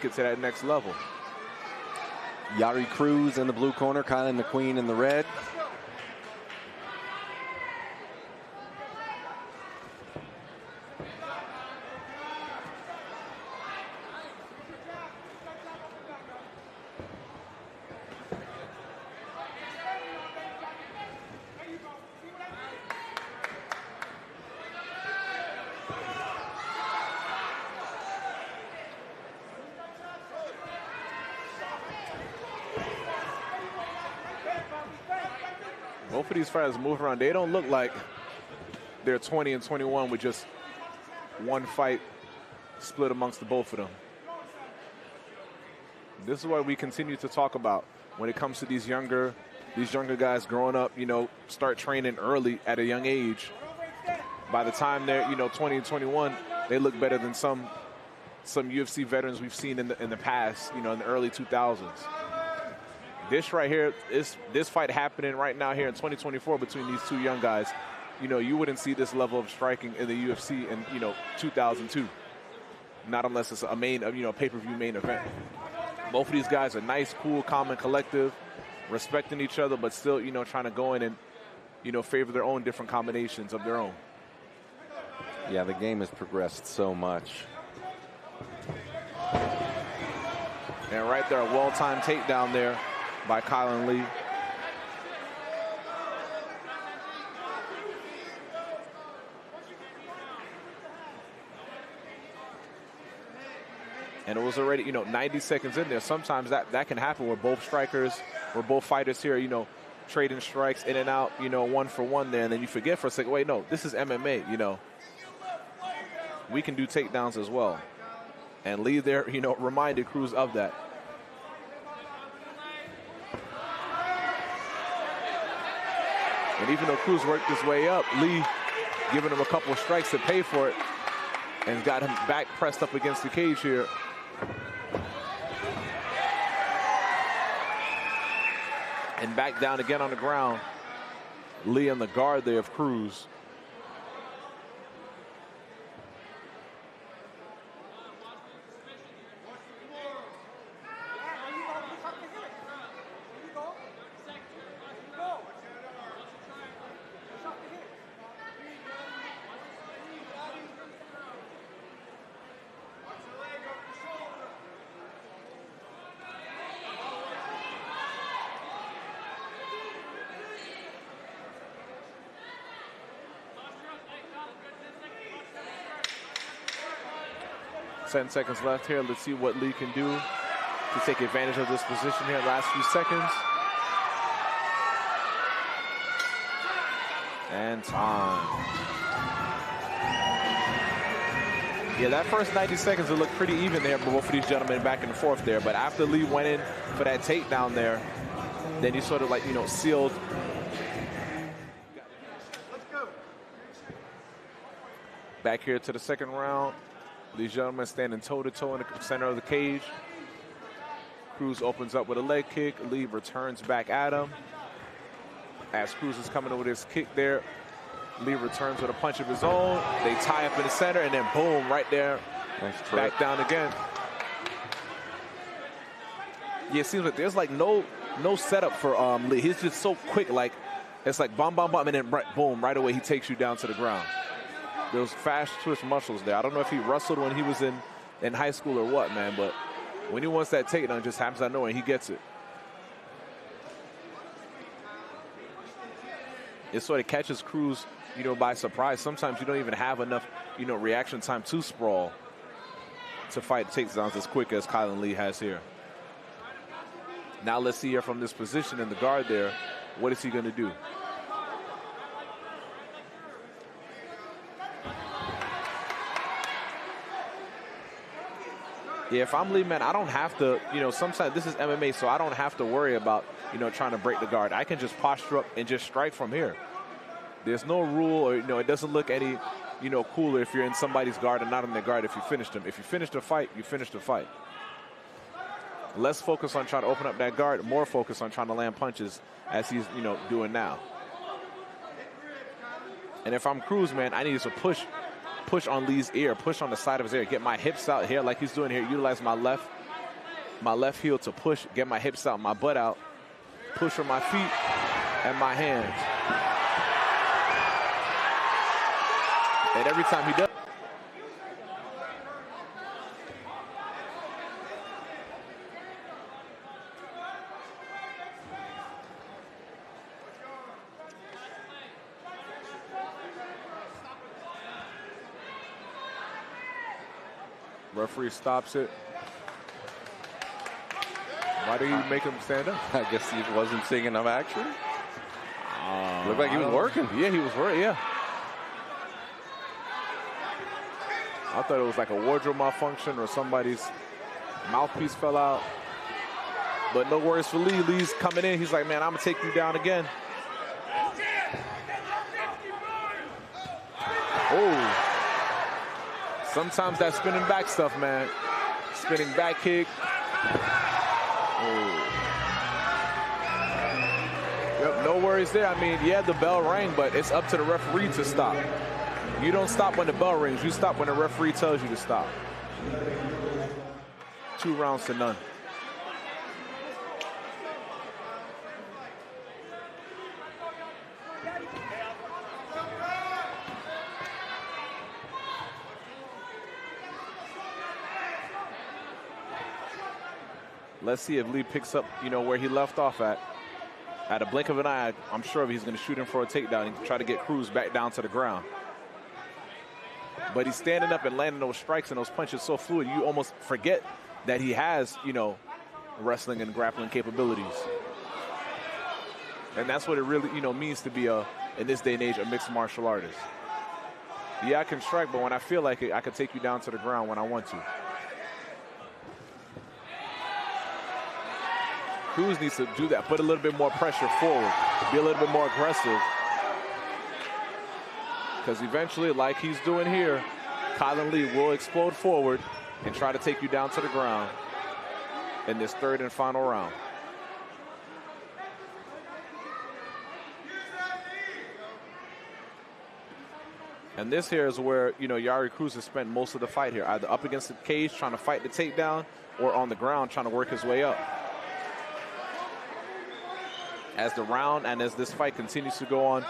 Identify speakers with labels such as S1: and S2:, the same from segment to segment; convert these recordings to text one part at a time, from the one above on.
S1: take it to that next level.
S2: Yariel Cruz in the blue corner, Kylen McQueen in the red.
S1: Both of these fighters move around. They don't look like they're 20 and 21 with just one fight split amongst the both of them. This is what we continue to talk about when it comes to these younger guys growing up, you know, start training early at a young age. By the time they're, you know, 20 and 21, they look better than some UFC veterans we've seen in the past, you know, in the early 2000s. This right here is this fight happening right now here in 2024 between these two young guys. You know, you wouldn't see this level of striking in the UFC in, you know, 2002. Not unless it's a main, you know, pay-per-view main event. Both of these guys are nice, cool, calm, and collective, respecting each other, but still, you know, trying to go in and, you know, favor their own different combinations of their own.
S2: Yeah, the game has progressed so much.
S1: And right there, a well-timed takedown there by Kylen Lee. And it was already, you know, 90 seconds in there. Sometimes that can happen where both fighters here, you know, trading strikes in and out, you know, one for one there. And then you forget for a second, wait, no, this is MMA, you know. We can do takedowns as well. And Lee there, you know, reminded Cruz of that. And even though Cruz worked his way up, Lee giving him a couple of strikes to pay for it and got him back pressed up against the cage here. And back down again on the ground. Lee on the guard there of Cruz. Ten seconds left here. Let's see what Lee can do to take advantage of this position here. Last few seconds. And time. Yeah, that first 90 seconds, it looked pretty even there for both of these gentlemen back and forth there. But after Lee went in for that takedown there, then he sort of like, you know, sealed. Back here to the second round. These gentlemen standing toe-to-toe in the center of the cage. Cruz opens up with a leg kick. Lee returns back at him. As Cruz is coming over this kick there, Lee returns with a punch of his own. They tie up in the center, and then boom, right there.
S2: Nice
S1: back down again. Yeah, it seems like there's like no setup for Lee. He's just so quick. Like, it's like bum, bum, bum, and then boom, right away he takes you down to the ground. Those fast twitch muscles there. I don't know if he wrestled when he was in high school or what, man, but when he wants that takedown, it just happens out of nowhere and he gets it. It sort of catches Cruz, you know, by surprise. Sometimes you don't even have enough, you know, reaction time to sprawl to fight takedowns as quick as Kylen Lee has here. Now let's see here from this position in the guard there, what is he going to do? Yeah, if I'm Lee, man, I don't have to, you know, sometimes this is MMA, so I don't have to worry about, you know, trying to break the guard. I can just posture up and just strike from here. There's no rule, or, you know, it doesn't look any, you know, cooler if you're in somebody's guard and not in their guard if you finish them. If you finish the fight, you finish the fight. Less focus on trying to open up that guard, more focus on trying to land punches as he's, you know, doing now. And if I'm Cruz, man, I need to push on Lee's ear, push on the side of his ear, get my hips out here like he's doing here, utilize my left my left heel to push, get my hips out, my butt out, push with my feet and my hands. And every time he does, referee stops it. Why did he make him stand up?
S2: I guess he wasn't seeing enough action. Looked like he was working.
S1: Yeah, he was working, yeah. I thought it was like a wardrobe malfunction or somebody's mouthpiece fell out. But no worries for Lee. Lee's coming in. He's like, man, I'm going to take you down again. Oh. Sometimes that spinning back stuff, man. Spinning back kick. Oh. Yep, no worries there. I mean, yeah, the bell rang, but it's up to the referee to stop. You don't stop when the bell rings. You stop when the referee tells you to stop. 2 rounds to none. Let's see if Lee picks up, where he left off at. At a blink of an eye, I'm sure he's going to shoot him for a takedown and try to get Cruz back down to the ground. But he's standing up and landing those strikes and those punches so fluid, you almost forget that he has, wrestling and grappling capabilities. And that's what it really, means to be in this day and age, a mixed martial artist. Yeah, I can strike, but when I feel like it, I can take you down to the ground when I want to. Cruz needs to do that, put a little bit more pressure forward, be a little bit more aggressive. Because eventually, like he's doing here, Kylen Lee will explode forward and try to take you down to the ground in this 3rd and final round. And this here is where, Yariel Cruz has spent most of the fight here, either up against the cage trying to fight the takedown or on the ground trying to work his way up. As the round and as this fight continues to go on,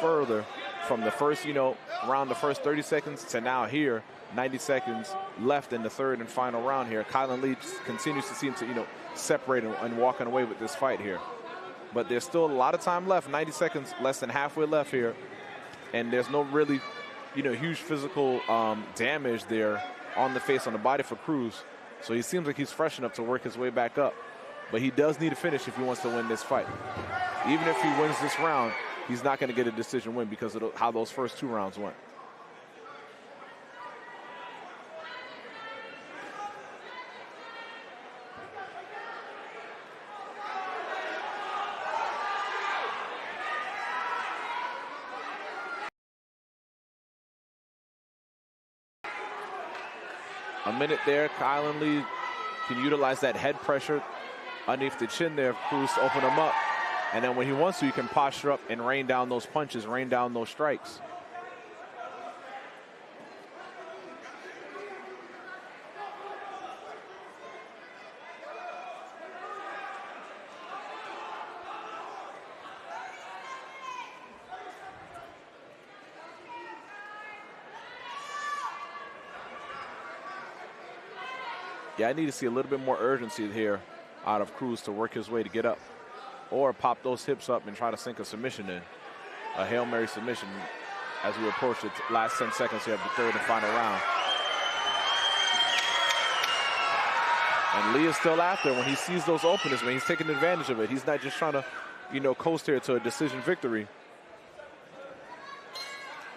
S1: further from the first, round, the first 30 seconds to now here, 90 seconds left in the 3rd and final round here. Kylen Lee continues to seem to, separate and walking away with this fight here. But there's still a lot of time left, 90 seconds, less than halfway left here. And there's no really, huge physical damage there on the face, on the body for Cruz. So he seems like he's fresh enough to work his way back up. But he does need a finish if he wants to win this fight. Even if he wins this round, he's not going to get a decision win because of how those first 2 rounds went. A minute there, Kylen Lee can utilize that head pressure underneath the chin there of Cruz to open him up. And then when he wants to, he can posture up and rain down those punches, rain down those strikes. Yeah, I need to see a little bit more urgency here out of Cruz to work his way to get up. Or pop those hips up and try to sink a submission in. A Hail Mary submission as we approach the last 10 seconds here of the 3rd and final round. And Lee is still after. When he sees those openings, man, he's taking advantage of it. He's not just trying to, coast here to a decision victory.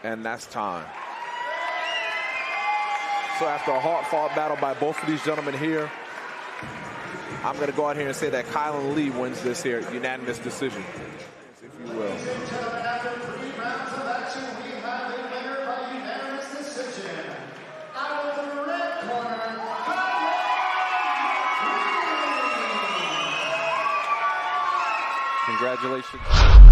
S1: And that's time. So after a hard-fought battle by both of these gentlemen here, I'm going to go out here and say that Kylen Lee wins this here, unanimous decision, if you will. Congratulations.